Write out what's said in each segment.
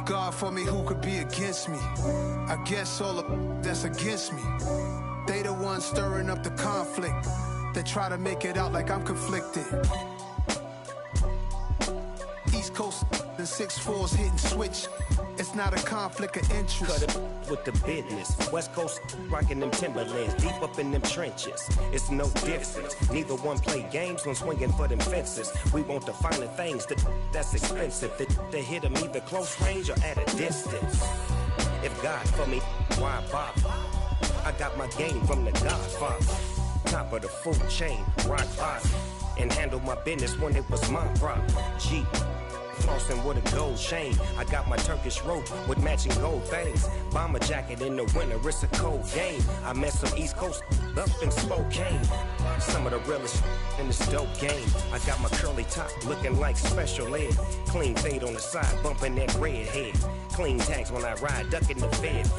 God for me, who could be against me? I guess all the that's against me. They the ones stirring up the conflict. They try to make it out like I'm conflicted. East Coast and 6'4's hitting switch. It's not a conflict of interest. Cut it with the business. West Coast rocking them Timberlands, deep up in them trenches. It's no difference. Neither one play games when swinging for them fences. We want the finer things that's expensive. To hit them either close range or at a distance. If God for me, why bother? I got my game from the Godfather. Top of the food chain, rock bottom. And handle my business when it was my problem. G. Flossing with a gold chain. I got my Turkish rope with matching gold things. Bomber jacket in the winter, it's a cold game. I met some East Coast up in Spokane. Some of the realest in this dope game. I got my curly top looking like special ed. Clean fade on the side, bumping that red head. Clean tags when I ride, ducking the feds.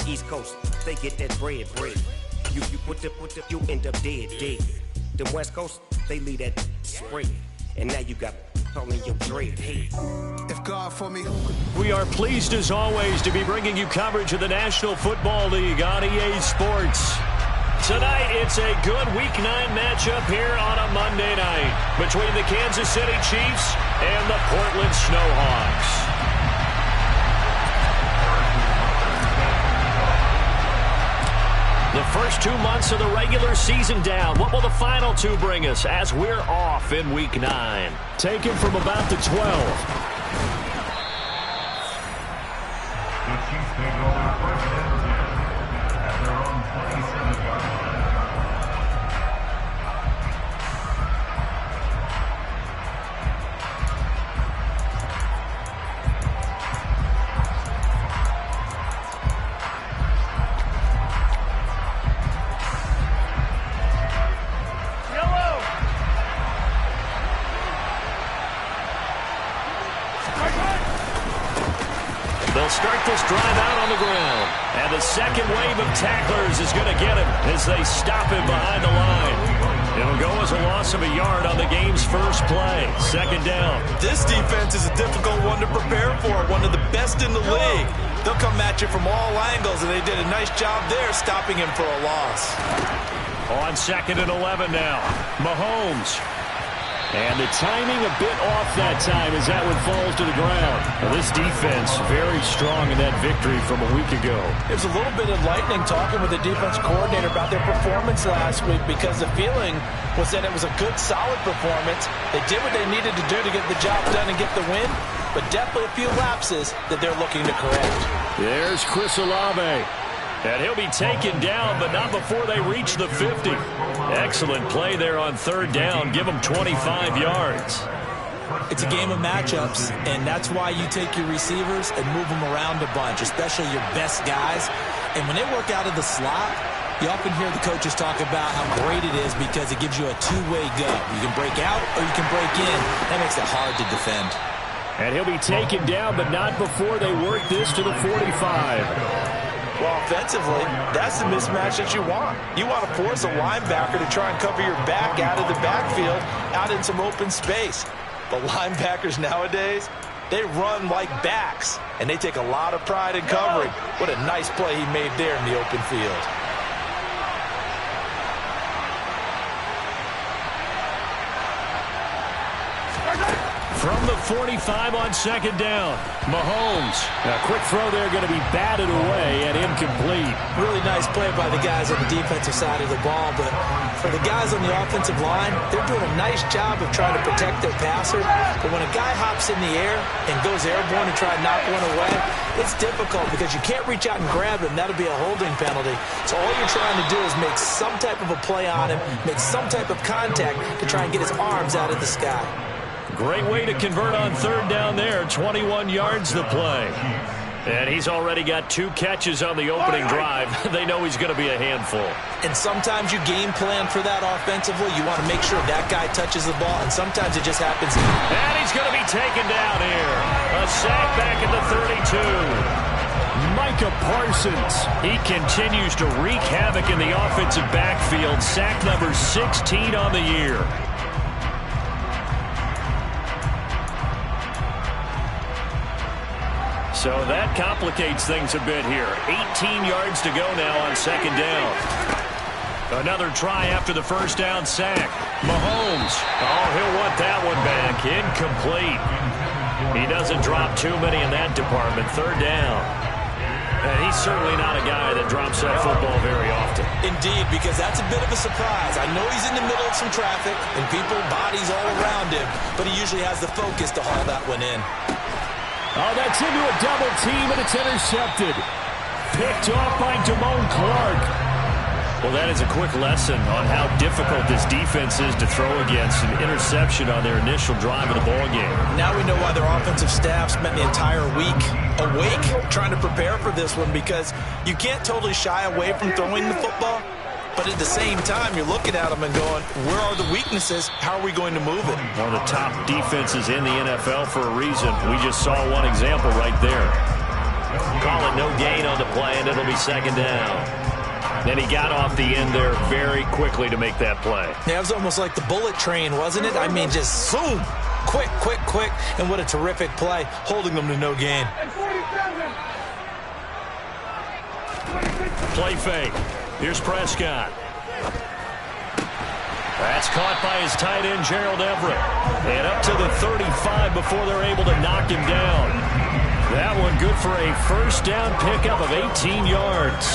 East Coast, they get that bread. You end up dead. The West Coast, they leave that spread. And now you got only your dread head. If God for me, we are pleased as always to be bringing you coverage of the National Football League on EA Sports. Tonight, it's a good Week 9 matchup here on a Monday night between the Kansas City Chiefs and the Portland Snowhawks. The first 2 months of the regular season down. What will the final two bring us as we're off in Week 9? Taken from about the 12. The Chiefs take over first and 10 at their own 27-yard line. They'll start this drive out on the ground. And the second wave of tacklers is going to get him as they stop him behind the line. It'll go as a loss of a yard on the game's first play. Second down. This defense is a difficult one to prepare for, one of the best in the league. They'll come at you from all angles, and they did a nice job there stopping him for a loss. On 2nd and 11 now. Mahomes. And the timing a bit off that time as that one falls to the ground. Now, this defense very strong in that victory from a week ago. It was a little bit enlightening talking with the defense coordinator about their performance last week because the feeling was that it was a good, solid performance. They did what they needed to do to get the job done and get the win, but definitely a few lapses that they're looking to correct. There's Chris Olave. And he'll be taken down, but not before they reach the 50. Excellent play there on 3rd down. Give them 25 yards. It's a game of matchups, and that's why you take your receivers and move them around a bunch, especially your best guys. And when they work out of the slot, you often hear the coaches talk about how great it is because it gives you a two-way go. You can break out or you can break in. That makes it hard to defend. And he'll be taken down, but not before they work this to the 45. Well, offensively, that's the mismatch that you want. You want to force a linebacker to try and cover your back out of the backfield, out in some open space. But linebackers nowadays, they run like backs, and they take a lot of pride in covering. What a nice play he made there in the open field. From the 45 on 2nd down, Mahomes. A quick throw there going to be batted away and incomplete. Really nice play by the guys on the defensive side of the ball, but for the guys on the offensive line, they're doing a nice job of trying to protect their passer. But when a guy hops in the air and goes airborne and try to knock one away, it's difficult because you can't reach out and grab him. That'll be a holding penalty. So all you're trying to do is make some type of a play on him, make some type of contact to try and get his arms out of the sky. Great way to convert on 3rd down there. 21 yards the play. And he's already got 2 catches on the opening drive. They know he's going to be a handful. And sometimes you game plan for that offensively. You want to make sure that guy touches the ball, and sometimes it just happens. And he's going to be taken down here. A sack back at the 32. Micah Parsons. He continues to wreak havoc in the offensive backfield. Sack number 16 on the year. So that complicates things a bit here. 18 yards to go now on second down. Another try after the first down sack. Mahomes. Oh, he'll want that one back. Incomplete. He doesn't drop too many in that department. Third down. And he's certainly not a guy that drops that football very often. Indeed, because that's a bit of a surprise. I know he's in the middle of some traffic and people, bodies all around him, but he usually has the focus to haul that one in. Oh, that's into a double team, and it's intercepted. Picked off by Damone Clark. Well, that is a quick lesson on how difficult this defense is to throw against. An interception on their initial drive of the ball game. Now we know why their offensive staff spent the entire week awake trying to prepare for this one, because you can't totally shy away from throwing the football, but at the same time you're looking at them and going, where are the weaknesses? How are we going to move it? One of the top defenses in the NFL for a reason. We just saw one example right there. Call it no gain on the play, and it'll be second down. Then he got off the end there very quickly to make that play. Yeah, it was almost like the bullet train, wasn't it? I mean, just zoom, quick, quick, quick, and what a terrific play, holding them to no gain. Play fake. Here's Prescott. That's caught by his tight end, Gerald Everett. And up to the 35 before they're able to knock him down. That one good for a first down pickup of 18 yards.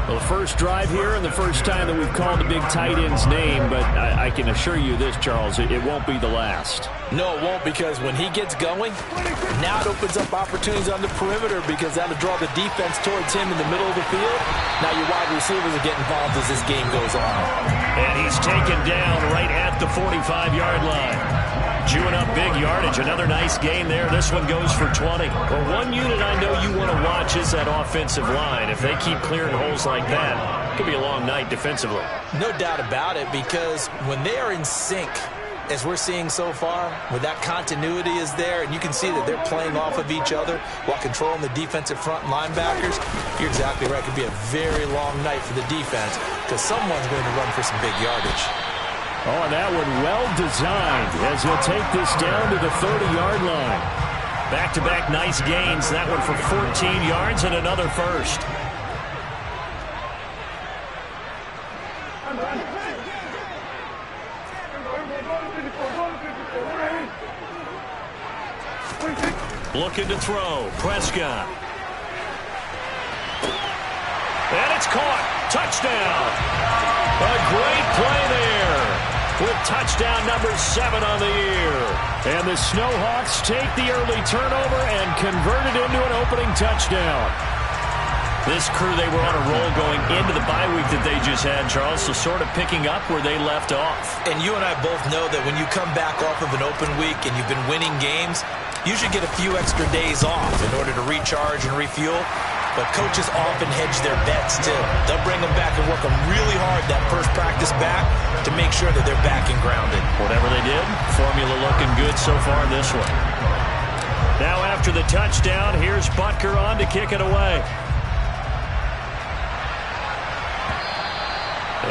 Well, the first drive here and the first time that we've called the big tight end's name, but I can assure you this, Charles, it won't be the last. No, it won't, because when he gets going, now it opens up opportunities on the perimeter, because that'll draw the defense towards him in the middle of the field. Now your wide receivers will get involved as this game goes on. And he's taken down right at the 45-yard line. Chewing up big yardage. Another nice gain there. This one goes for 20. Well, one unit I know you want to watch is that offensive line. If they keep clearing holes like that, it could be a long night defensively. No doubt about it, because when they are in sync, as we're seeing so far, where that continuity is there, and you can see that they're playing off of each other while controlling the defensive front linebackers, you're exactly right. It could be a very long night for the defense, because someone's going to run for some big yardage. Oh, and that one well designed as he'll take this down to the 30-yard line. Back-to-back nice gains. That one for 14 yards and another first. Looking to throw. Prescott. And it's caught. Touchdown. A great play there, with touchdown number 7 on the year. And the Snowhawks take the early turnover and convert it into an opening touchdown. This crew, they were on a roll going into the bye week that they just had, Charles, so sort of picking up where they left off. And you and I both know that when you come back off of an open week and you've been winning games, you should get a few extra days off in order to recharge and refuel. But coaches often hedge their bets, too. They'll bring them back and work them really hard that first practice back to make sure that they're back and grounded. Whatever they did, formula looking good so far in this one. Now after the touchdown, here's Butker on to kick it away.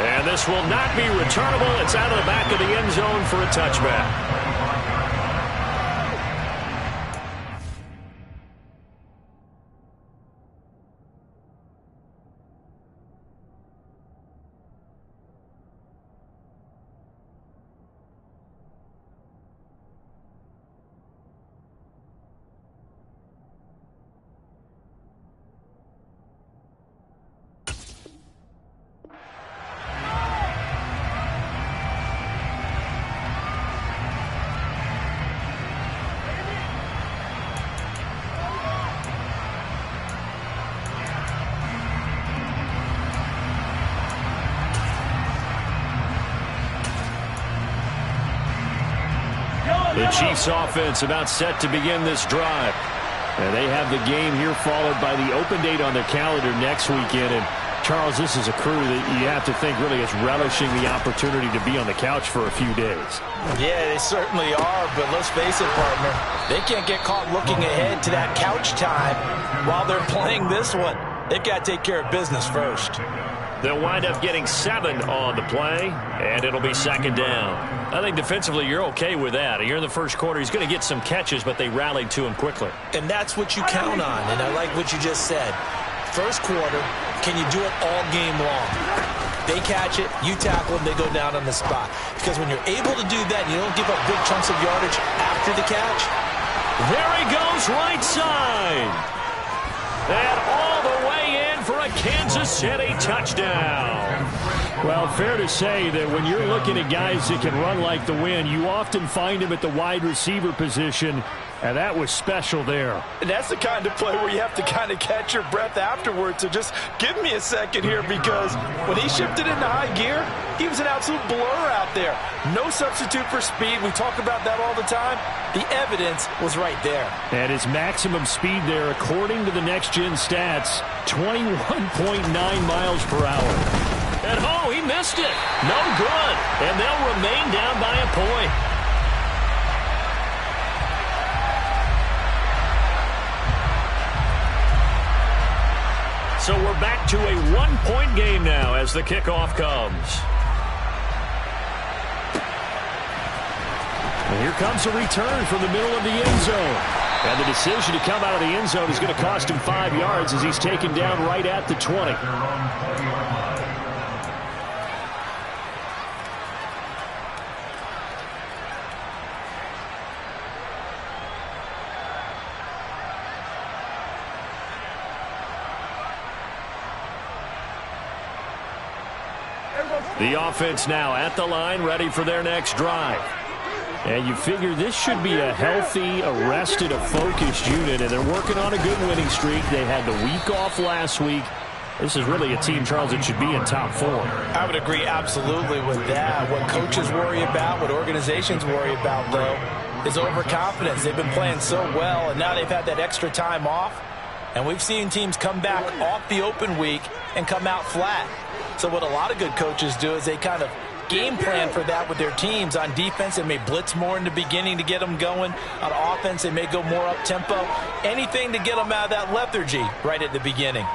And this will not be returnable. It's out of the back of the end zone for a touchback. The Chiefs offense about set to begin this drive. And they have the game here followed by the open date on their calendar next weekend. And Charles, this is a crew that you have to think really is relishing the opportunity to be on the couch for a few days. Yeah, they certainly are, but let's face it, partner, they can't get caught looking ahead to that couch time while they're playing this one. They've got to take care of business first. They'll wind up getting 7 on the play, and it'll be second down. I think defensively you're okay with that. Here in the first quarter, he's going to get some catches, but they rallied to him quickly. And that's what you count on, and I like what you just said. First quarter, can you do it all game long? They catch it, you tackle them, they go down on the spot. Because when you're able to do that, you don't give up big chunks of yardage after the catch. There he goes, right side. And all the way in for a Kansas City touchdown. Well, fair to say that when you're looking at guys that can run like the wind, you often find them at the wide receiver position, and that was special there. And that's the kind of play where you have to kind of catch your breath afterwards. So just give me a second here, because when he shifted into high gear, he was an absolute blur out there. No substitute for speed. We talk about that all the time. The evidence was right there. And his maximum speed there, according to the next-gen stats, 21.9 miles per hour. And oh, he missed it. No good. And they'll remain down by a point. So we're back to a 1-point game now as the kickoff comes. And here comes a return from the middle of the end zone. And the decision to come out of the end zone is going to cost him 5 yards as he's taken down right at the 20. The offense now at the line, ready for their next drive. And you figure this should be a healthy, arrested, a focused unit, and they're working on a good winning streak. They had the week off last week. This is really a team, Charles, that should be in top 4. I would agree absolutely with that. What coaches worry about, what organizations worry about, though, is overconfidence. They've been playing so well, and now they've had that extra time off. And we've seen teams come back off the open week and come out flat. So what a lot of good coaches do is they kind of game plan for that with their teams. On defense, they may blitz more in the beginning to get them going. On offense, they may go more up-tempo. Anything to get them out of that lethargy right at the beginning.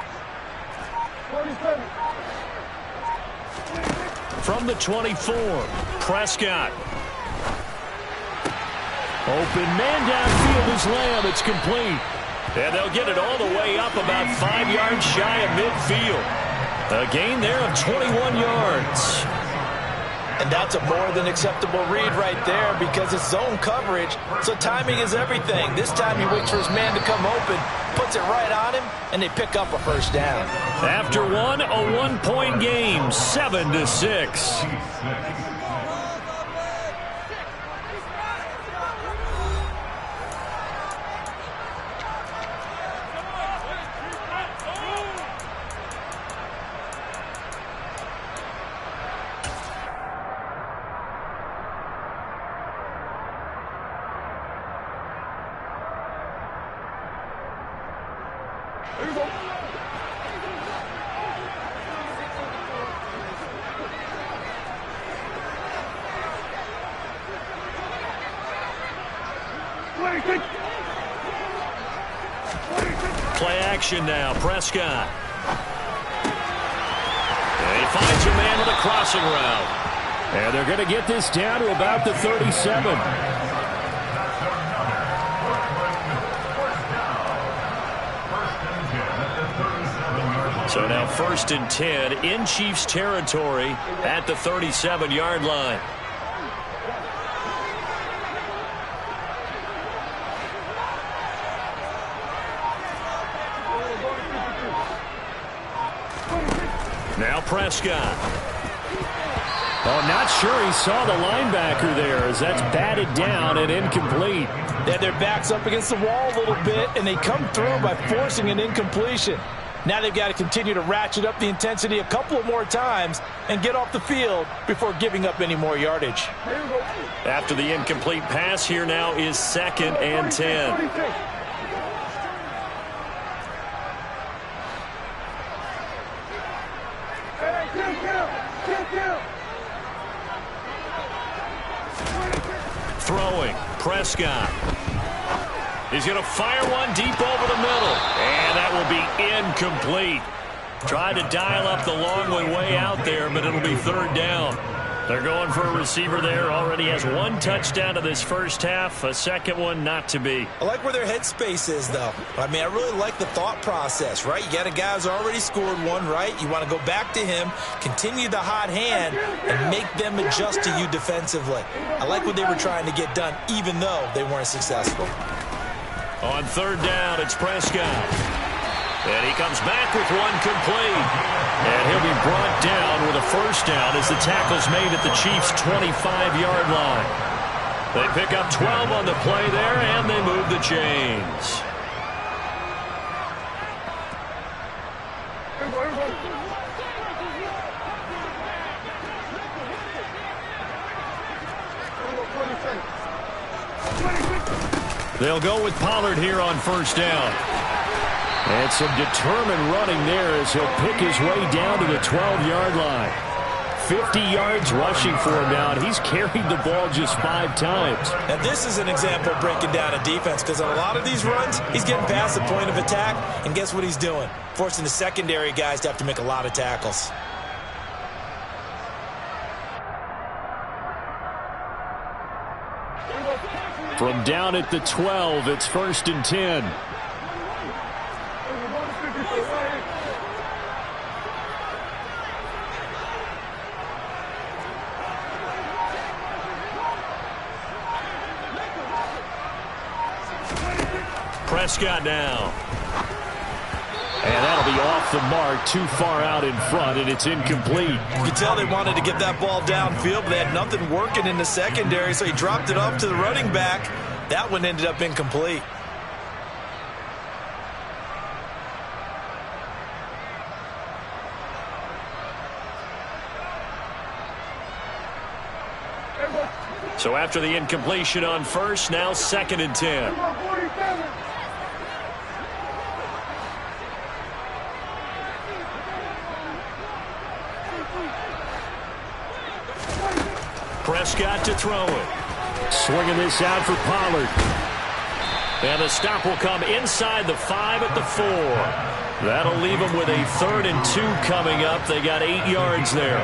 From the 24, Prescott. Open man downfield is Lamb. It's complete. And they'll get it all the way up about 5 yards shy of midfield. A gain there of 21 yards. And that's a more than acceptable read right there, because it's zone coverage, so timing is everything. This time he waits for his man to come open, puts it right on him, and they pick up a first down. After one, a 1-point game, 7-6. Play action now, Prescott. And he finds a man with a crossing route. And they're going to get this down to about the 37. So now 1st and 10 in Chiefs territory at the 37-yard line. Now Prescott. Oh, not sure he saw the linebacker there as that's batted down and incomplete. Yeah, their back's up against the wall a little bit, and they come through by forcing an incompletion. Now they've got to continue to ratchet up the intensity a couple of more times and get off the field before giving up any more yardage. After the incomplete pass, here now is 2nd and 10. Throwing, Prescott. He's going to fire one deep over the middle, and that will be incomplete. Tried to dial up the long one way out there, but it'll be third down. They're going for a receiver there. Already has one touchdown to this first half. A second one not to be. I like where their headspace is, though. I mean, I really like the thought process, right? You got a guy who's already scored one, right? You want to go back to him, continue the hot hand, and make them adjust to you defensively. I like what they were trying to get done, even though they weren't successful. On third down, it's Prescott. And he comes back with one complete. And he'll be brought down with a first down as the tackle's made at the Chiefs' 25-yard line. They pick up 12 on the play there, and they move the chains. They'll go with Pollard here on first down. And some determined running there as he'll pick his way down to the 12-yard line. 50 yards rushing for him now, and he's carried the ball just 5 times. Now, this is an example of breaking down a defense, because on a lot of these runs, he's getting past the point of attack, and guess what he's doing? Forcing the secondary guys to have to make a lot of tackles. From down at the 12, it's 1st and 10. Prescott now. And that'll be off the mark, too far out in front, and it's incomplete. You can tell they wanted to get that ball downfield, but they had nothing working in the secondary, so he dropped it off to the running back. That one ended up incomplete. So after the incompletion on first, now 2nd and 10. Prescott to throw it. Swinging this out for Pollard. And the stop will come inside the 5 at the 4. That'll leave them with a 3rd and 2 coming up. They got 8 yards there.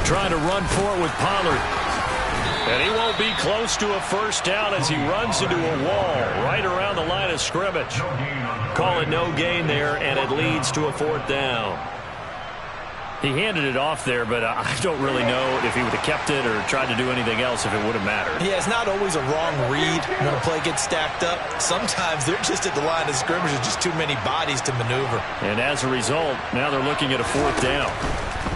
Trying to run for it with Pollard. And he won't be close to a first down as he runs into a wall right around the line of scrimmage. Call it no gain there, and it leads to a 4th down. He handed it off there, but I don't really know if he would have kept it or tried to do anything else if it would have mattered. Yeah, it's not always a wrong read when a play gets stacked up. Sometimes they're just at the line of scrimmage with just too many bodies to maneuver. And as a result, now they're looking at a 4th down.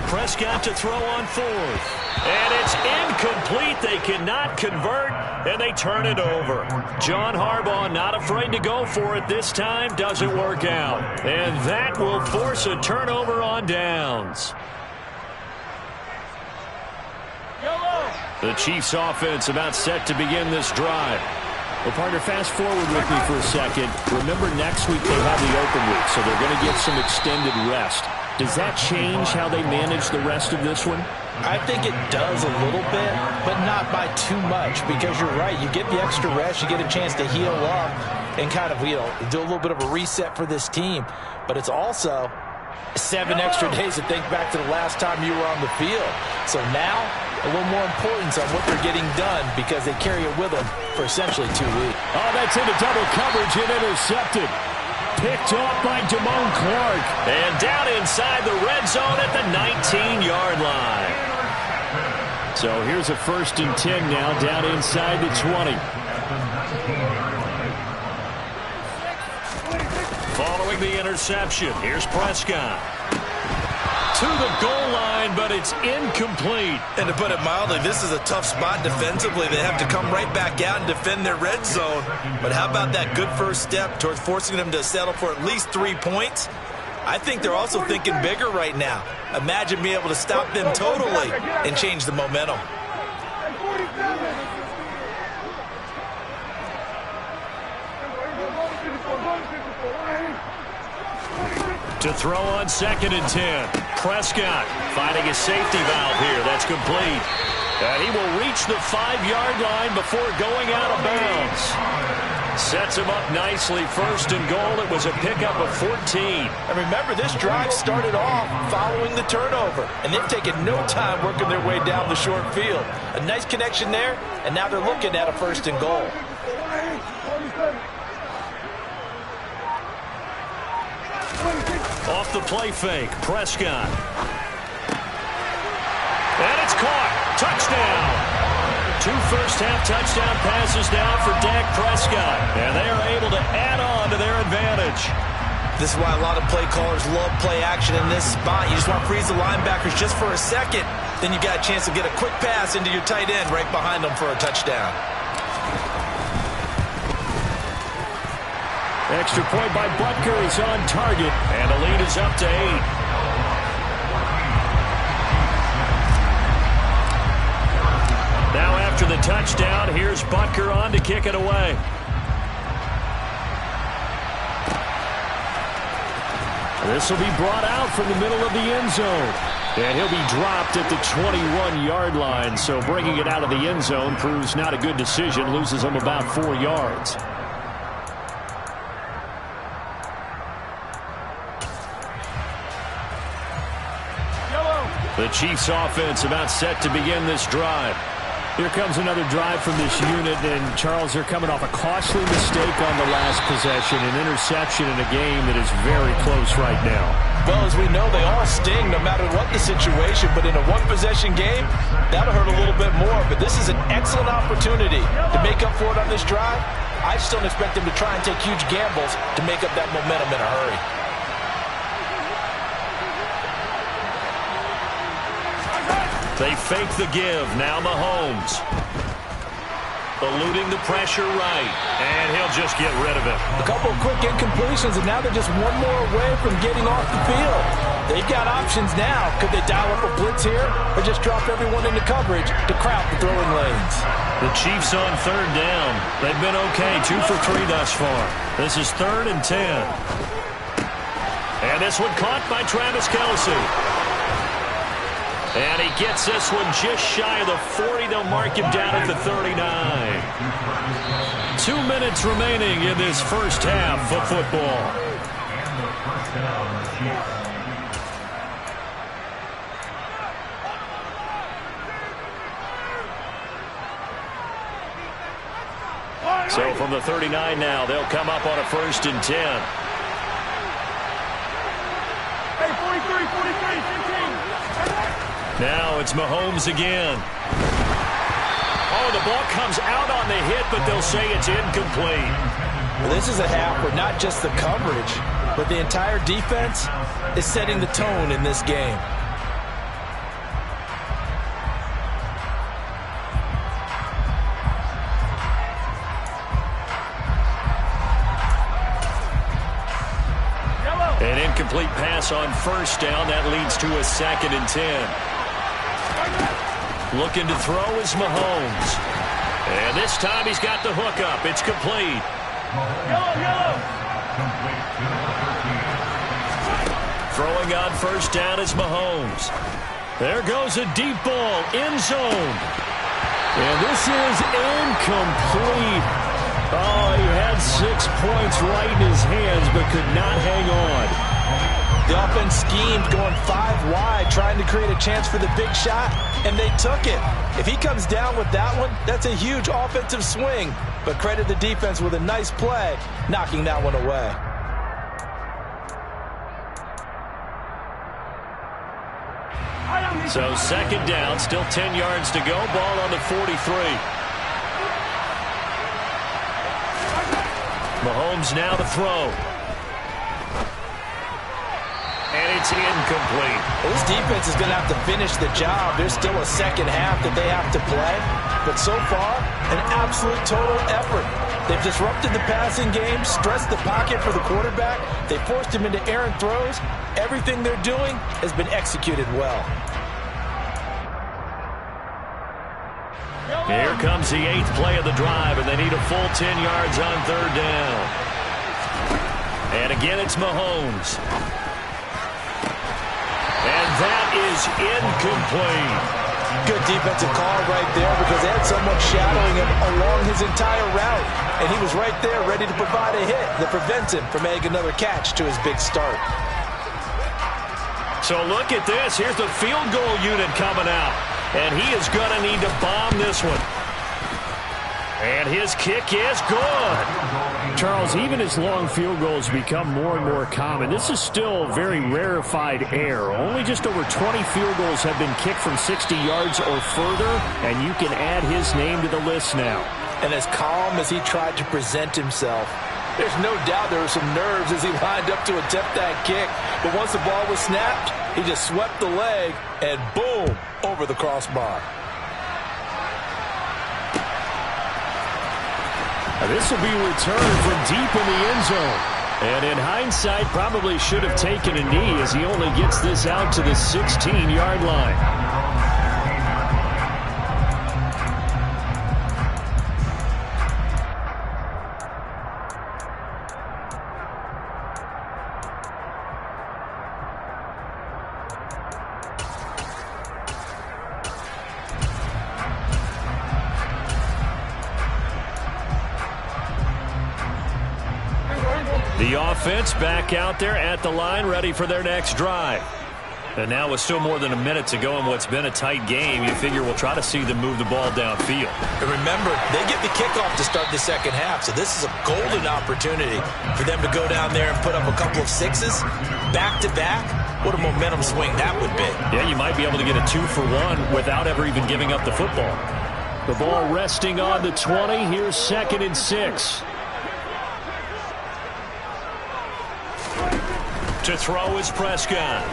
Prescott to throw on 4th. And it's incomplete. They cannot convert, and they turn it over. John Harbaugh not afraid to go for it this time. Doesn't work out. And that will force a turnover on downs. The Chiefs offense about set to begin this drive. Well, partner, fast forward with me for a second. Remember, next week they have the open week, so they're going to get some extended rest. Does that change how they manage the rest of this one? I think it does a little bit, but not by too much, because you're right. You get the extra rest, you get a chance to heal up and kind of, do a little bit of a reset for this team. But it's also 7 extra days to think back to the last time you were on the field. So now, a little more importance on what they're getting done because they carry it with them for essentially 2 weeks. Oh, that's into double coverage and intercepted. Picked off by Damone Clark. And down inside the red zone at the 19-yard line. So here's a 1st and 10 now, down inside the 20. Following the interception, here's Prescott. To the goal line, but it's incomplete. And to put it mildly, this is a tough spot defensively. They have to come right back out and defend their red zone. But how about that good first step towards forcing them to settle for at least 3 points? I think they're also thinking bigger right now. Imagine being able to stop them totally and change the momentum. To throw on 2nd and 10. Prescott finding a safety valve here. That's complete. And he will reach the 5-yard line before going out of bounds. Sets him up nicely. 1st and goal. It was a pickup of 14. And remember, this drive started off following the turnover. And they've taken no time working their way down the short field. A nice connection there. And now they're looking at a 1st and goal. Off the play fake, Prescott. And it's caught. Touchdown. 2 first-half touchdown passes now for Dak Prescott. And they are able to add on to their advantage. This is why a lot of play callers love play action in this spot. You just want to freeze the linebackers just for a second. Then you got a chance to get a quick pass into your tight end right behind them for a touchdown. Extra point by Butker is on target, and the lead is up to 8. Now after the touchdown, here's Butker on to kick it away. This will be brought out from the middle of the end zone. And he'll be dropped at the 21-yard line, so bringing it out of the end zone proves not a good decision, loses him about 4 yards. The Chiefs offense about set to begin this drive. Here comes another drive from this unit, and Charles, they're coming off a costly mistake on the last possession, an interception in a game that is very close right now. Well, as we know, they all sting no matter what the situation, but in a one-possession game, that'll hurt a little bit more. But this is an excellent opportunity to make up for it on this drive. I just don't expect them to try and take huge gambles to make up that momentum in a hurry. They fake the give. Now Mahomes. Eluding the pressure right. And he'll just get rid of it. A couple of quick incompletions, and now they're just one more away from getting off the field. They've got options now. Could they dial up a blitz here or just drop everyone into coverage to crowd the throwing lanes? The Chiefs on 3rd down. They've been okay. 2 for 3 thus far. This is 3rd and 10. And this one caught by Travis Kelce. And he gets this one just shy of the 40. They'll mark him down at the 39. 2 minutes remaining in this first half of football. So from the 39 now, they'll come up on a 1st and 10. Hey, 43, 15. Now it's Mahomes again. Oh, the ball comes out on the hit, but they'll say it's incomplete. Well, this is a half where not just the coverage, but the entire defense is setting the tone in this game. An incomplete pass on 1st down. That leads to a 2nd and 10. Looking to throw is Mahomes. And this time he's got the hook up. It's complete. Throwing on 1st down is Mahomes. There goes a deep ball. End zone. And this is incomplete. Oh, he had 6 points right in his hands, but could not hang on. The offense schemed, going 5 wide, trying to create a chance for the big shot, and they took it. If he comes down with that one, that's a huge offensive swing. But credit the defense with a nice play, knocking that one away. So 2nd down, still 10 yards to go. Ball on the 43. Mahomes now to throw. And it's incomplete. Well, this defense is going to have to finish the job. There's still a 2nd half that they have to play. But so far, an absolute total effort. They've disrupted the passing game, stressed the pocket for the quarterback. They forced him into errant throws. Everything they're doing has been executed well. Here comes the 8th play of the drive, and they need a full 10 yards on 3rd down. And again, it's Mahomes. that is incomplete. Good defensive call right there because they had someone shadowing him along his entire route. And he was right there ready to provide a hit that prevents him from making another catch to his big start. So look at this. Here's the field goal unit coming out. And he is going to need to bomb this one. And his kick is good. Charles, even as long field goals become more and more common, this is still very rarefied air. Only just over 20 field goals have been kicked from 60 yards or further, and you can add his name to the list now. And as calm as he tried to present himself, there's no doubt there were some nerves as he lined up to attempt that kick. But once the ball was snapped, he just swept the leg and boom, over the crossbar. This will be returned from deep in the end zone. And in hindsight, probably should have taken a knee as he only gets this out to the 16-yard line. The offense back out there at the line, ready for their next drive. And now with still more than a minute to go in what's been a tight game, you figure we'll try to see them move the ball downfield. And remember, they get the kickoff to start the second half, so this is a golden opportunity for them to go down there and put up a couple of sixes back-to-back. What a momentum swing that would be. Yeah, you might be able to get a 2-for-1 without ever even giving up the football. The ball resting on the 20. Here's 2nd and 6. To throw is Prescott.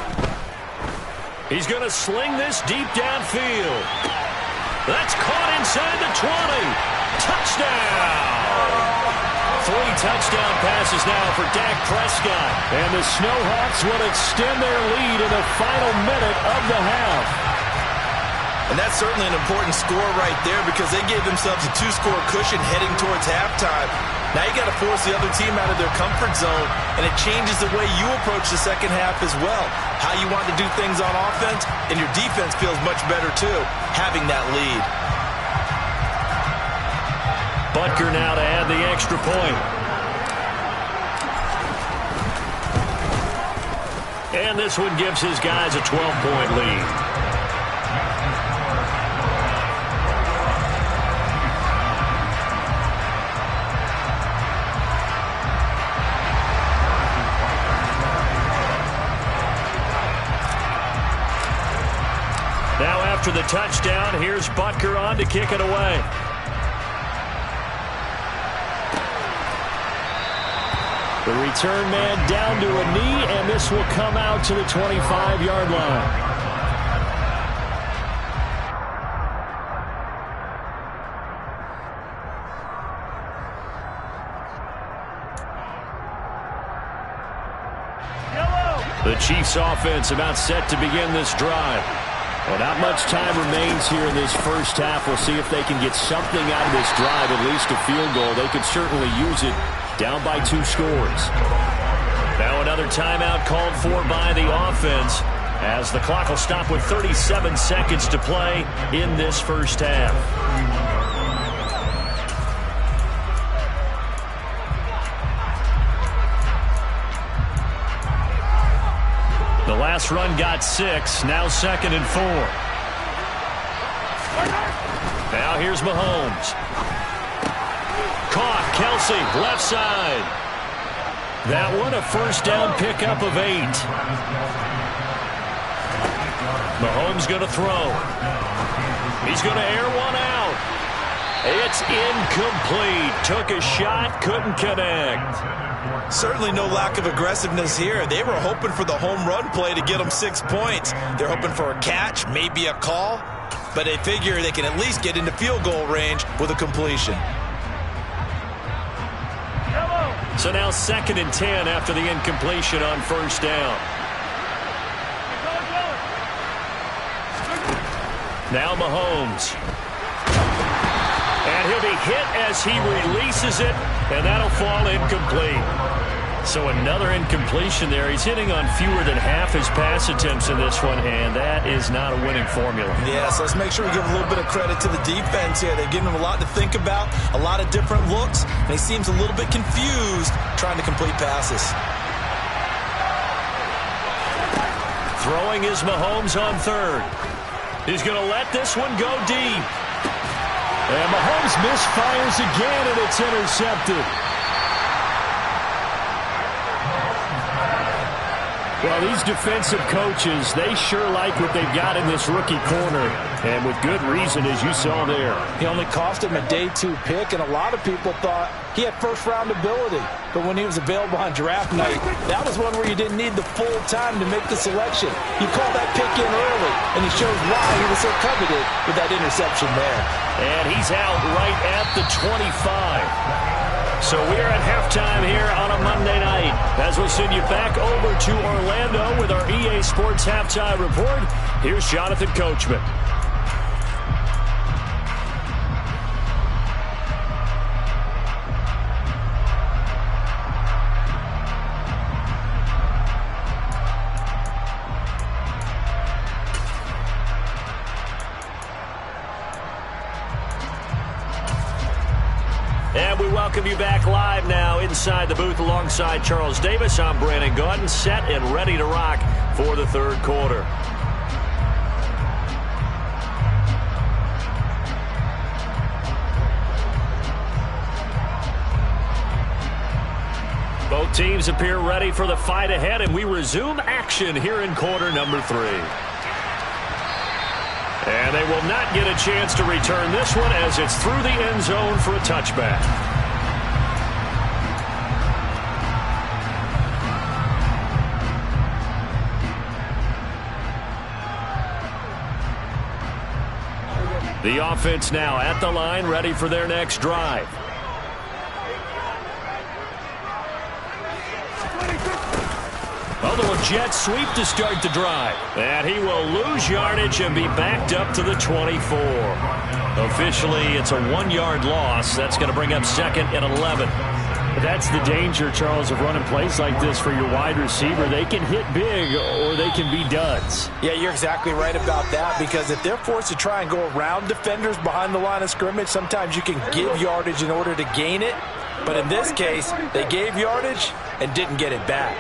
He's going to sling this deep downfield. That's caught inside the 20. Touchdown! 3 touchdown passes now for Dak Prescott. And the Snowhawks will extend their lead in the final minute of the half. And that's certainly an important score right there because they gave themselves a 2-score cushion heading towards halftime. Now you got to force the other team out of their comfort zone, and it changes the way you approach the second half as well. How you want to do things on offense, and your defense feels much better too, having that lead. Butker now to add the extra point. And this one gives his guys a 12-point lead. Now after the touchdown, here's Butker on to kick it away. The return man down to a knee, and this will come out to the 25-yard line. The Chiefs offense about set to begin this drive. Well, not much time remains here in this first half. We'll see if they can get something out of this drive, at least a field goal. They could certainly use it down by 2 scores. Now another timeout called for by the offense as the clock will stop with 37 seconds to play in this first half. The last run got 6. Now 2nd and 4. Now here's Mahomes. Caught. Kelsey, left side. That one a first down pickup of 8. Mahomes going to throw. He's going to air one out. It's incomplete. Took a shot, couldn't connect. Certainly no lack of aggressiveness here. They were hoping for the home run play to get them 6 points. They're hoping for a catch, maybe a call, but they figure they can at least get into field goal range with a completion. So now 2nd and 10 after the incompletion on first down. Now Mahomes. And he'll be hit as he releases it, and that'll fall incomplete. So another incompletion there. He's hitting on fewer than half his pass attempts in this one, and that is not a winning formula. Yeah, so let's make sure we give a little bit of credit to the defense here. They've given him a lot to think about, a lot of different looks, and he seems a little bit confused trying to complete passes. Throwing is Mahomes on third. He's going to let this one go deep. And Mahomes misfires again, and it's intercepted. Well, these defensive coaches, they sure like what they've got in this rookie corner, and with good reason, as you saw there. He only cost him a day 2 pick, and a lot of people thought he had first-round ability. But when he was available on draft night, that was one where you didn't need the full time to make the selection. You called that pick in early, and he shows why he was so coveted with that interception there. And he's out right at the 25. So we're at halftime here on a Monday night as we'll send you back over to Orlando with our EA Sports Halftime Report. Here's Jonathan Coachman. And we welcome you back live now inside the booth alongside Charles Davis. I'm Brandon Gaudin, set and ready to rock for the third quarter. Both teams appear ready for the fight ahead, and we resume action here in quarter number 3. And they will not get a chance to return this one as it's through the end zone for a touchback. The offense now at the line, ready for their next drive. A little jet sweep to start the drive. And he will lose yardage and be backed up to the 24. Officially, it's a 1-yard loss. That's going to bring up 2nd and 11. That's the danger, Charles, of running plays like this for your wide receiver. They can hit big or they can be duds. Yeah, you're exactly right about that, because if they're forced to try and go around defenders behind the line of scrimmage, sometimes you can give yardage in order to gain it. But in this case, they gave yardage and didn't get it back.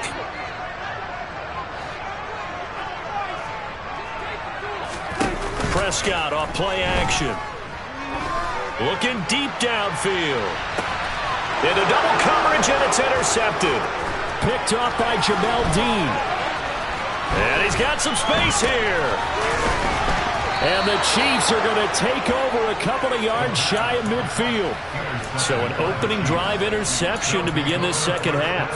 Prescott off play action. Looking deep downfield. Into double coverage, and it's intercepted. Picked off by Jamel Dean. And he's got some space here. And the Chiefs are going to take over a couple of yards shy of midfield. So an opening drive interception to begin this second half.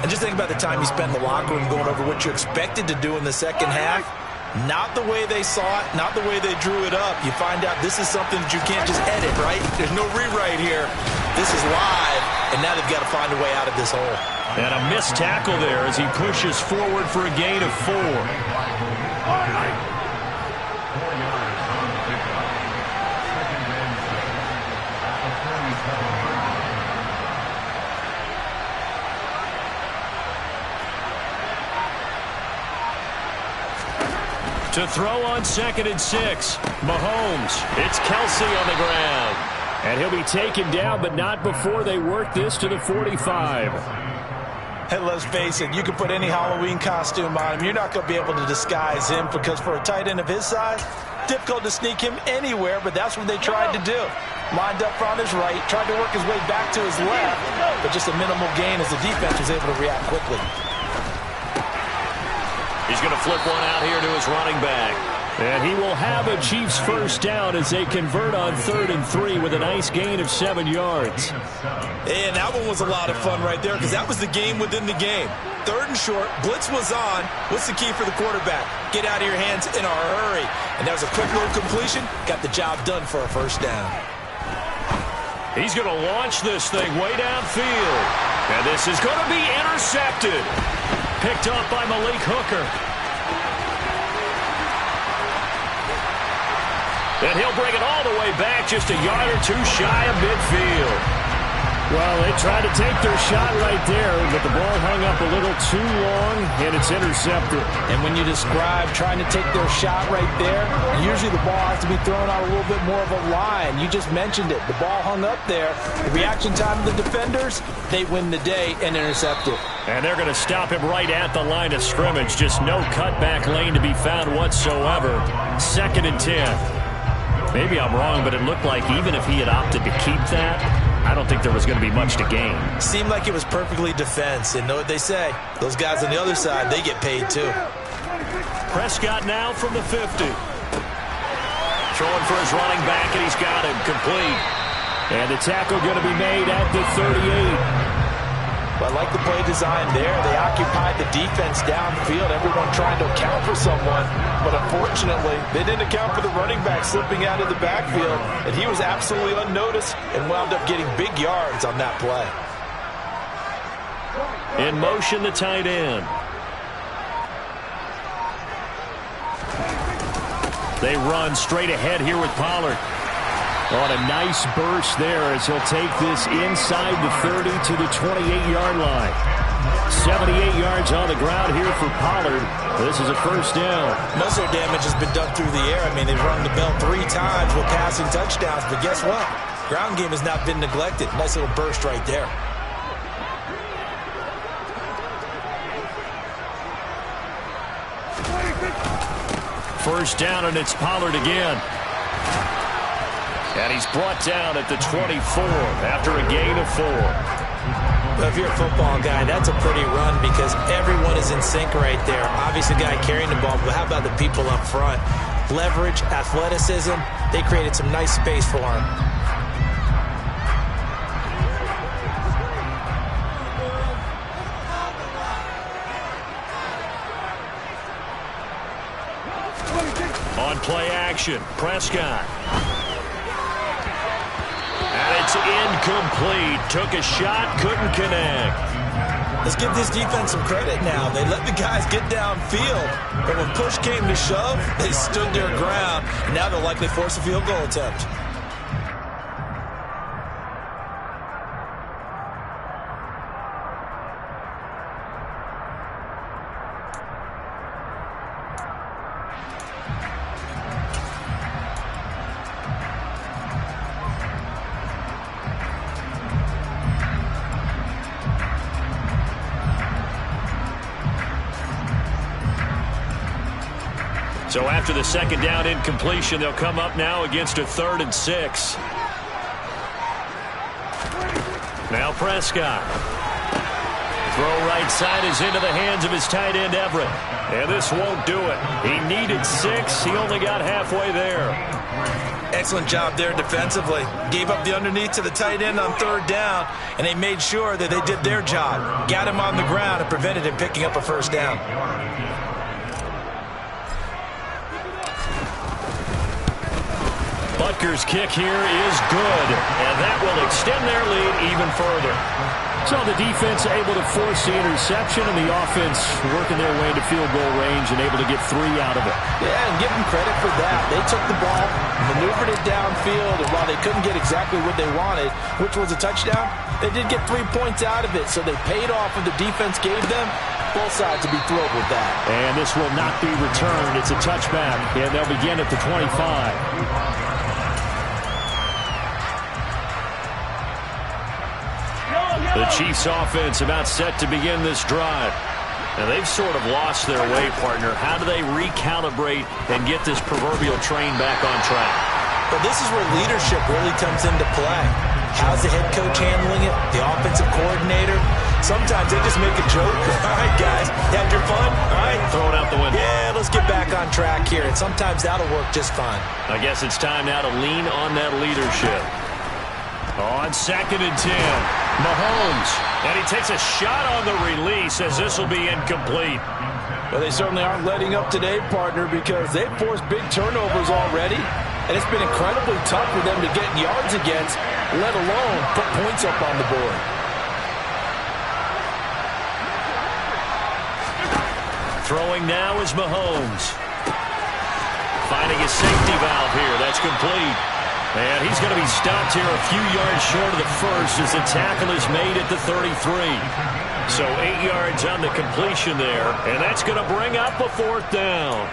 And just think about the time you spent in the locker room going over what you expected to do in the second half. Not the way they saw it, not the way they drew it up. You find out this is something that you can't just edit, right? There's no rewrite here. This is live, and now they've got to find a way out of this hole. And a missed tackle there as he pushes forward for a gain of 4. To throw on 2nd and 6. Mahomes. It's Kelsey on the ground. And he'll be taken down, but not before they work this to the 45. Hey, let's face it, you can put any Halloween costume on him. You're not going to be able to disguise him, because for a tight end of his size, difficult to sneak him anywhere, but that's what they tried to do. Lined up on his right, tried to work his way back to his left, but just a minimal gain as the defense was able to react quickly. He's going to flip one out here to his running back. And he will have a Chiefs first down as they convert on 3rd and 3 with a nice gain of 7 yards. And that one was a lot of fun right there, because that was the game within the game. 3rd and short, blitz was on. What's the key for the quarterback? Get out of your hands in a hurry. And that was a quick little completion. Got the job done for a first down. He's going to launch this thing way downfield. And this is going to be intercepted. Picked up by Malik Hooker. And he'll bring it all the way back, just a yard or two shy of midfield. Well, they tried to take their shot right there, but the ball hung up a little too long, and it's intercepted. And when you describe trying to take their shot right there, usually the ball has to be thrown out a little bit more of a line. You just mentioned it. The ball hung up there. The reaction time of the defenders, they win the day and intercept it. And they're going to stop him right at the line of scrimmage. Just no cutback lane to be found whatsoever. 2nd and 10. Maybe I'm wrong, but it looked like even if he had opted to keep that, I don't think there was going to be much to gain. Seemed like it was perfectly defense. And know what they say? Those guys on the other side, they get paid too. Prescott now from the 50. Throwing for his running back, and he's got him complete. And the tackle going to be made at the 38. I like the play design there. They occupied the defense downfield, everyone trying to account for someone. But unfortunately, they didn't account for the running back slipping out of the backfield, and he was absolutely unnoticed and wound up getting big yards on that play. In motion, the tight end. They run straight ahead here with Pollard. On a nice burst there as he'll take this inside the 30 to the 28-yard line. 78 yards on the ground here for Pollard. This is a first down. Most of their damage has been done through the air. I mean, they've rung the bell 3 times with passing touchdowns, but guess what? Ground game has not been neglected. Nice little burst right there. First down, and it's Pollard again. And he's brought down at the 24 after a gain of 4. Well, if you're a football guy, that's a pretty run because everyone is in sync right there. Obviously, the guy carrying the ball, but how about the people up front? Leverage, athleticism, they created some nice space for him. On play action, Prescott. And it's incomplete. Took a shot, couldn't connect. Let's give this defense some credit now. They let the guys get downfield, but when push came to shove, they stood their ground. And now they'll likely force a field goal attempt. So after the second down incompletion, they'll come up now against a 3rd and 6. Now Prescott. Throw right side is into the hands of his tight end Everett. And this won't do it. He needed 6. He only got halfway there. Excellent job there defensively. Gave up the underneath to the tight end on 3rd down, and they made sure that they did their job. Got him on the ground and prevented him picking up a first down. Butker's kick here is good, and that will extend their lead even further. So the defense able to force the interception, and the offense working their way into field goal range and able to get 3 out of it. Yeah, and give them credit for that. They took the ball, maneuvered it downfield, and while they couldn't get exactly what they wanted, which was a touchdown, they did get 3 points out of it, so they paid off what the defense gave them. Both sides to be thrilled with that. And this will not be returned. It's a touchback, and they'll begin at the 25. The Chiefs offense about set to begin this drive. Now they've sort of lost their way, partner. How do they recalibrate and get this proverbial train back on track? Well, this is where leadership really comes into play. How's the head coach handling it? The offensive coordinator? Sometimes they just make a joke. All right, guys, you had your fun? All right. Throw it out the window. Yeah, let's get back on track here. And sometimes that'll work just fine. I guess it's time now to lean on that leadership. On 2nd and 10, Mahomes. And he takes a shot on the release as this will be incomplete. Well, they certainly aren't letting up today, partner, because they've forced big turnovers already. And it's been incredibly tough for them to get yards against, let alone put points up on the board. Throwing now is Mahomes. Finding a safety valve here. That's complete. And he's going to be stopped here a few yards short of the first as the tackle is made at the 33. So 8 yards on the completion there, and that's going to bring up a 4th down.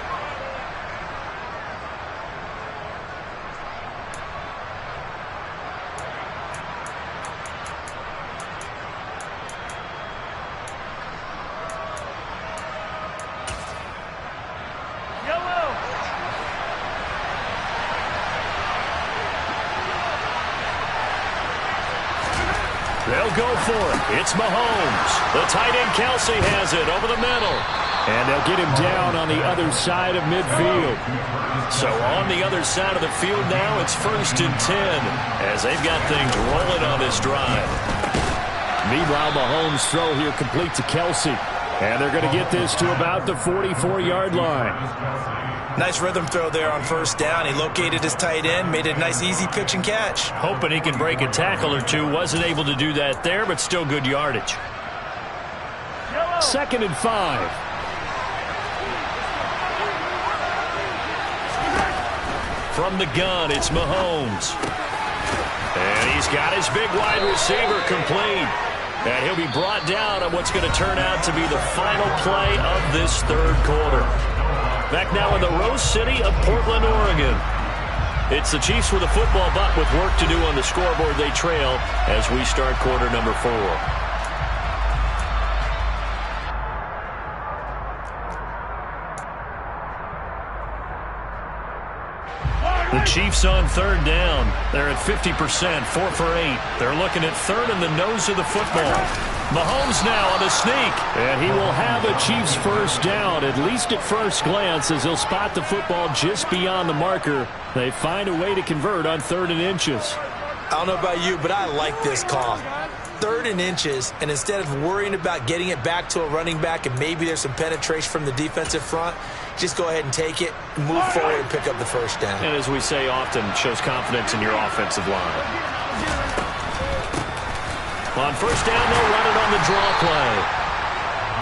They'll go for it. It's Mahomes. The tight end Kelsey has it over the middle. And they'll get him down on the other side of midfield. So on the other side of the field now, it's 1st and 10 as they've got things rolling on this drive. Meanwhile, Mahomes' throw here complete to Kelsey. And they're going to get this to about the 44-yard line. Nice rhythm throw there on 1st down. He located his tight end, made it a nice, easy pitch and catch. Hoping he can break a tackle or two. Wasn't able to do that there, but still good yardage. 2nd and 5. From the gun, it's Mahomes. And he's got his big wide receiver complete. And he'll be brought down on what's going to turn out to be the final play of this 3rd quarter. Back now in the Rose City of Portland, Oregon. It's the Chiefs with a football, but with work to do on the scoreboard, they trail as we start quarter number 4. The Chiefs on 3rd down. They're at 50%, 4 for 8. They're looking at 3rd in the nose of the football. Mahomes now on the sneak. And he will have a Chiefs 1st down, at least at first glance, as he'll spot the football just beyond the marker. They find a way to convert on 3rd and inches. I don't know about you, but I like this call. 3rd and inches, and instead of worrying about getting it back to a running back and maybe there's some penetration from the defensive front, just go ahead and take it, move forward, and pick up the 1st down. And as we say often, shows confidence in your offensive line. On 1st down, they'll run it on the draw play.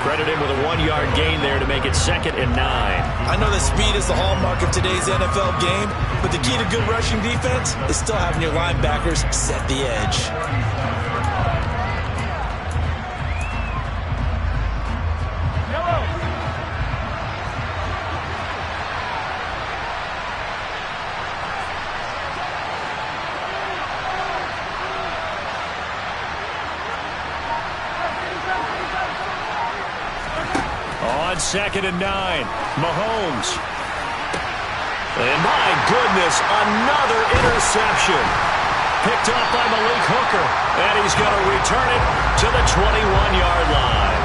Credit him with a 1-yard gain there to make it 2nd and 9. I know that speed is the hallmark of today's NFL game, but the key to good rushing defense is still having your linebackers set the edge. On 2nd and 9, Mahomes. And my goodness, another interception. Picked up by Malik Hooker, and he's going to return it to the 21-yard line.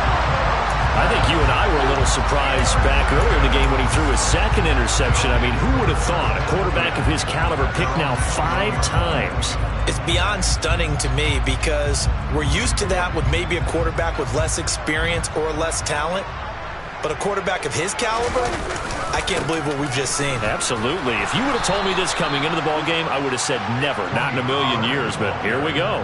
I think you and I were a little surprised back earlier in the game when he threw his 2nd interception. I mean, who would have thought a quarterback of his caliber picked now 5 times? It's beyond stunning to me because we're used to that with maybe a quarterback with less experience or less talent. But a quarterback of his caliber, I can't believe what we've just seen. Absolutely. If you would have told me this coming into the ball game, I would have said never, not in a million years. But here we go.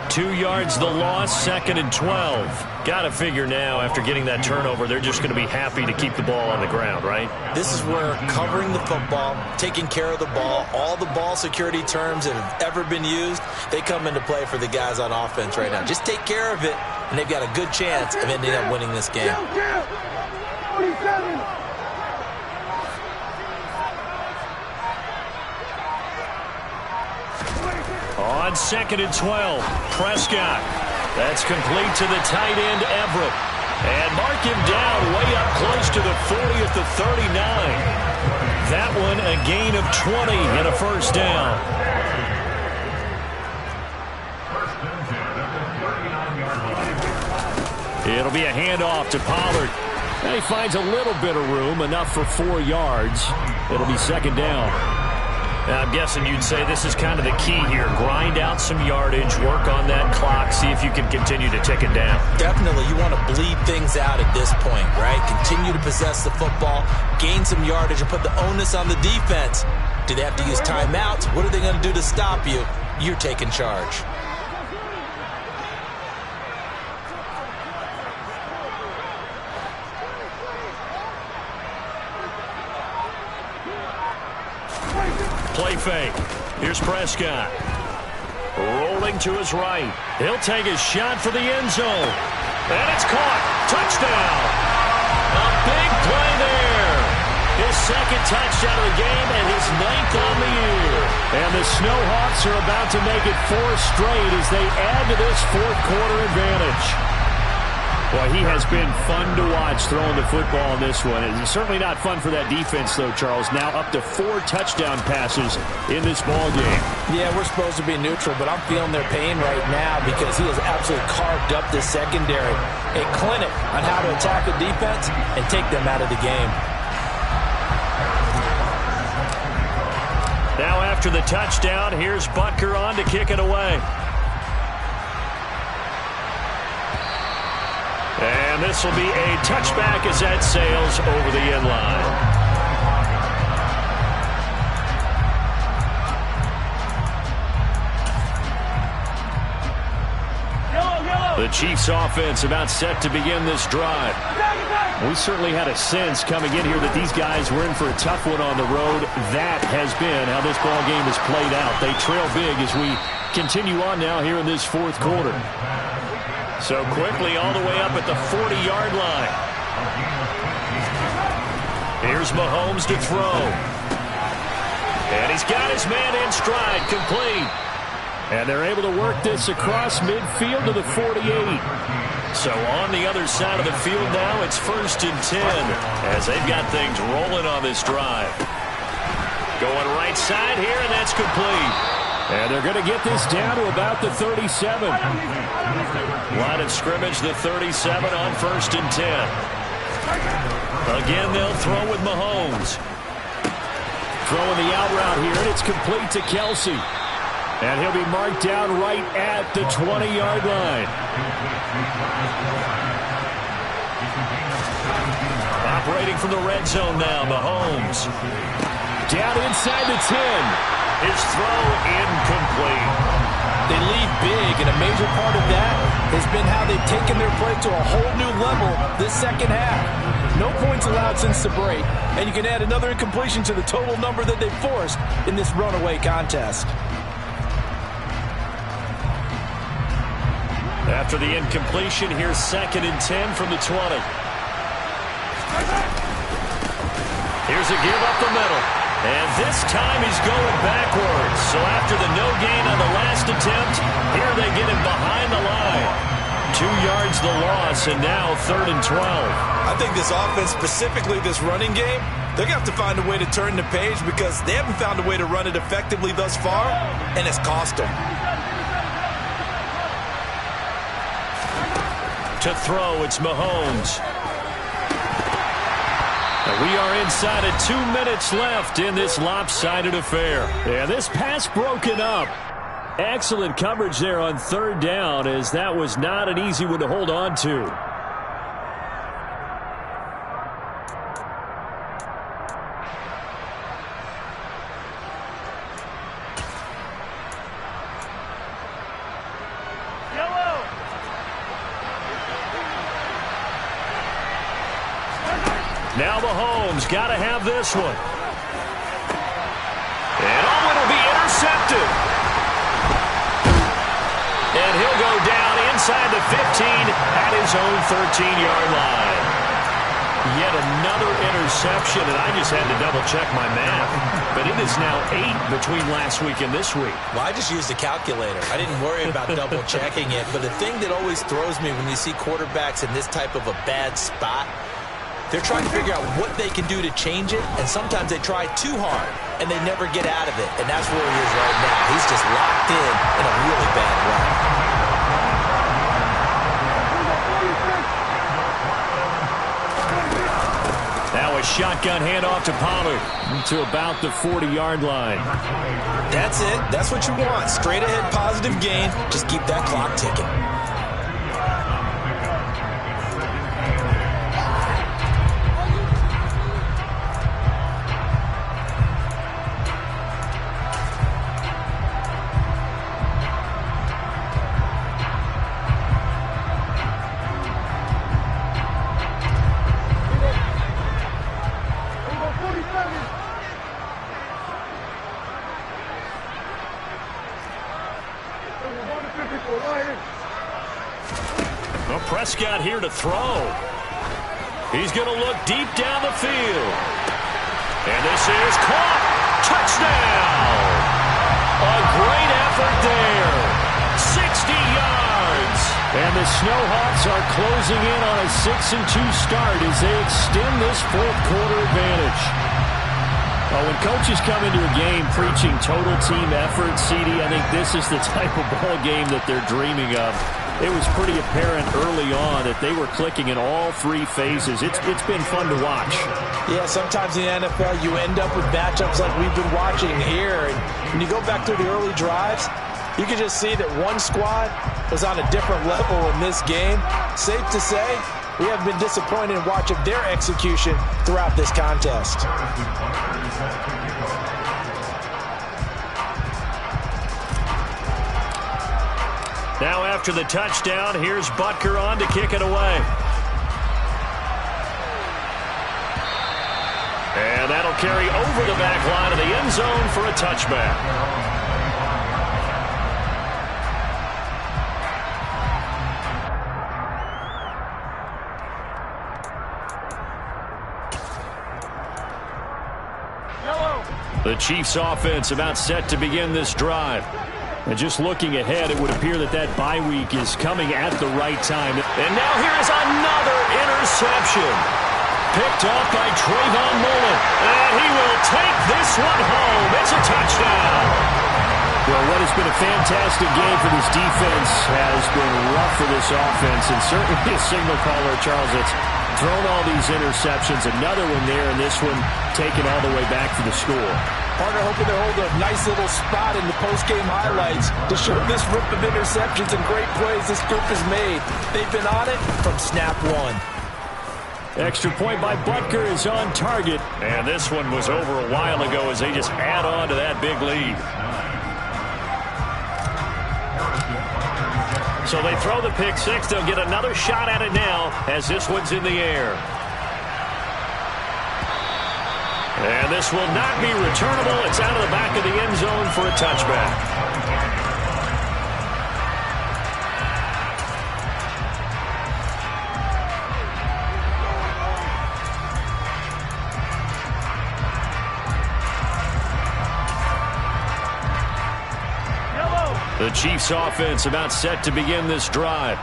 2 yards the loss, 2nd and 12. Got to figure now, after getting that turnover, they're just going to be happy to keep the ball on the ground, right? This is where covering the football, taking care of the ball, all the ball security terms that have ever been used, they come into play for the guys on offense right now. Just take care of it, and they've got a good chance of ending up winning this game. On 2nd and 12, Prescott. That's complete to the tight end, Everett. And mark him down way up close to the 40 at the 39. That one a gain of 20 and a 1st down. It'll be a handoff to Pollard. And he finds a little bit of room, enough for 4 yards. It'll be 2nd down. Now, I'm guessing you'd say this is kind of the key here. Grind out some yardage, work on that clock, see if you can continue to tick it down. Definitely, you want to bleed things out at this point, right? Continue to possess the football, gain some yardage, and put the onus on the defense. Do they have to use timeouts? What are they going to do to stop you? You're taking charge. Play fake. Here's Prescott. Rolling to his right. He'll take a shot for the end zone. And it's caught. Touchdown. A big play there. His second touchdown of the game and his 9th on the year. And the Snowhawks are about to make it 4 straight as they add to this fourth quarter advantage. Well, he has been fun to watch throwing the football in this one. It's certainly not fun for that defense, though, Charles. Now up to 4 touchdown passes in this ball game. Yeah, we're supposed to be neutral, but I'm feeling their pain right now because he has absolutely carved up the secondary. A clinic on how to attack the defense and take them out of the game. Now after the touchdown, here's Butker on to kick it away. And this will be a touchback as that sails over the end line. The Chiefs offense about set to begin this drive. We certainly had a sense coming in here that these guys were in for a tough one on the road. That has been how this ball game has played out. They trail big as we continue on now here in this fourth quarter. So quickly all the way up at the 40-yard line. Here's Mahomes to throw. And he's got his man in stride, complete. And they're able to work this across midfield to the 48. So on the other side of the field now, it's 1st and 10 as they've got things rolling on this drive. Going right side here, and that's complete. And they're going to get this down to about the 37. Line of scrimmage, the 37 on 1st and 10. Again, they'll throw with Mahomes. Throwing the out route here, and it's complete to Kelsey. And he'll be marked down right at the 20-yard line. Operating from the red zone now, Mahomes. Down inside the 10. His throw incomplete. They lead big, and a major part of that has been how they've taken their play to a whole new level this second half. No points allowed since the break, and you can add another incompletion to the total number that they've forced in this runaway contest. After the incompletion, here's 2nd and 10 from the 20. Here's a give up the middle. And this time he's going backwards. So after the no gain on the last attempt, here they get him behind the line. 2 yards the loss, and now 3rd and 12. I think this offense, specifically this running game, they're going to have to find a way to turn the page because they haven't found a way to run it effectively thus far, and it's cost them. To throw, it's Mahomes. And we are inside of 2 minutes left in this lopsided affair. And this pass broken up. Excellent coverage there on 3rd down, as that was not an easy one to hold on to. Now Mahomes got to have this one. And it'll be intercepted. And he'll go down inside the 15 at his own 13-yard line. Yet another interception, and I just had to double-check my math. But it is now 8 between last week and this week. Well, I just used a calculator. I didn't worry about double-checking it. But the thing that always throws me when you see quarterbacks in this type of a bad spot, they're trying to figure out what they can do to change it, and sometimes they try too hard, and they never get out of it. And that's where he is right now. He's just locked in a really bad way. Now a shotgun handoff to Pollard to about the 40-yard line. That's it. That's what you want. Straight ahead positive gain. Just keep that clock ticking. Well, Prescott here to throw. He's going to look deep down the field. And this is caught. Touchdown! A great effort there. 60 yards. And the Snowhawks are closing in on a 6-2 start as they extend this fourth quarter advantage. When coaches come into a game preaching total team effort, CD, I think this is the type of ball game that they're dreaming of. It was pretty apparent early on that they were clicking in all three phases. It's been fun to watch. Yeah, sometimes in the NFL you end up with matchups like we've been watching here. And when you go back through the early drives, you can just see that one squad was on a different level in this game. Safe to say, we have been disappointed in watching their execution throughout this contest. Now after the touchdown, here's Butker on to kick it away. And that'll carry over the back line of the end zone for a touchback. The Chiefs offense about set to begin this drive. And just looking ahead, it would appear that bye week is coming at the right time. And now here is another interception. Picked up by Trayvon Mullen. And he will take this one home. It's a touchdown. Well, what has been a fantastic game for this defense has been rough for this offense. And certainly a signal caller, Charles, that's thrown all these interceptions. Another one there, and this one taken all the way back for the score. Partner hoping to hold a nice little spot in the post-game highlights to show this rip of interceptions and great plays this group has made. They've been on it from snap one. Extra point by Butker is on target. And this one was over a while ago as they just add on to that big lead. So they throw the pick six. They'll get another shot at it now as this one's in the air. And this will not be returnable. It's out of the back of the end zone for a touchback. The Chiefs offense about set to begin this drive.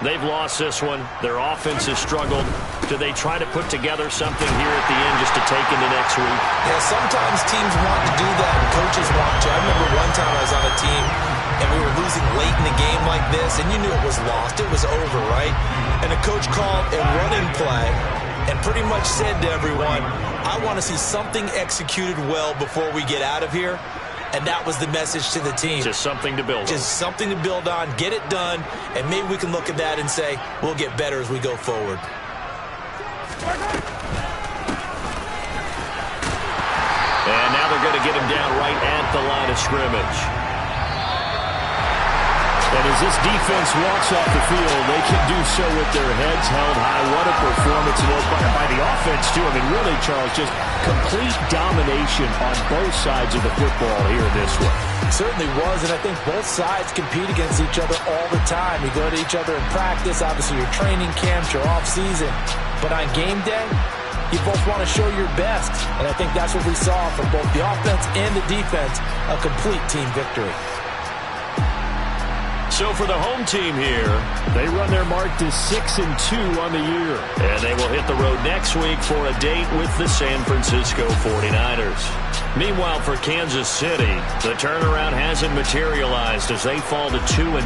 They've lost this one. Their offense has struggled. Do they try to put together something here at the end just to take into next week? Yeah, sometimes teams want to do that and coaches want to. I remember one time I was on a team and we were losing late in the game like this, and you knew it was lost. It was over, right? And the coach called a running play and pretty much said to everyone, I want to see something executed well before we get out of here. And that was the message to the team. Just something to build on. Just something to build on, get it done, and maybe we can look at that and say, we'll get better as we go forward. And now they're going to get him down right at the line of scrimmage. And as this defense walks off the field, they can do so with their heads held high. What a performance it was by the offense, too. I mean, really, Charles, just complete domination on both sides of the football here in this one. It certainly was, and I think both sides compete against each other all the time. You go to each other in practice, obviously your training camps, your off-season. But on game day, you both want to show your best. And I think that's what we saw from both the offense and the defense, a complete team victory. So for the home team here, they run their mark to 6-2 on the year. And they will hit the road next week for a date with the San Francisco 49ers. Meanwhile, for Kansas City, the turnaround hasn't materialized as they fall to 2-2.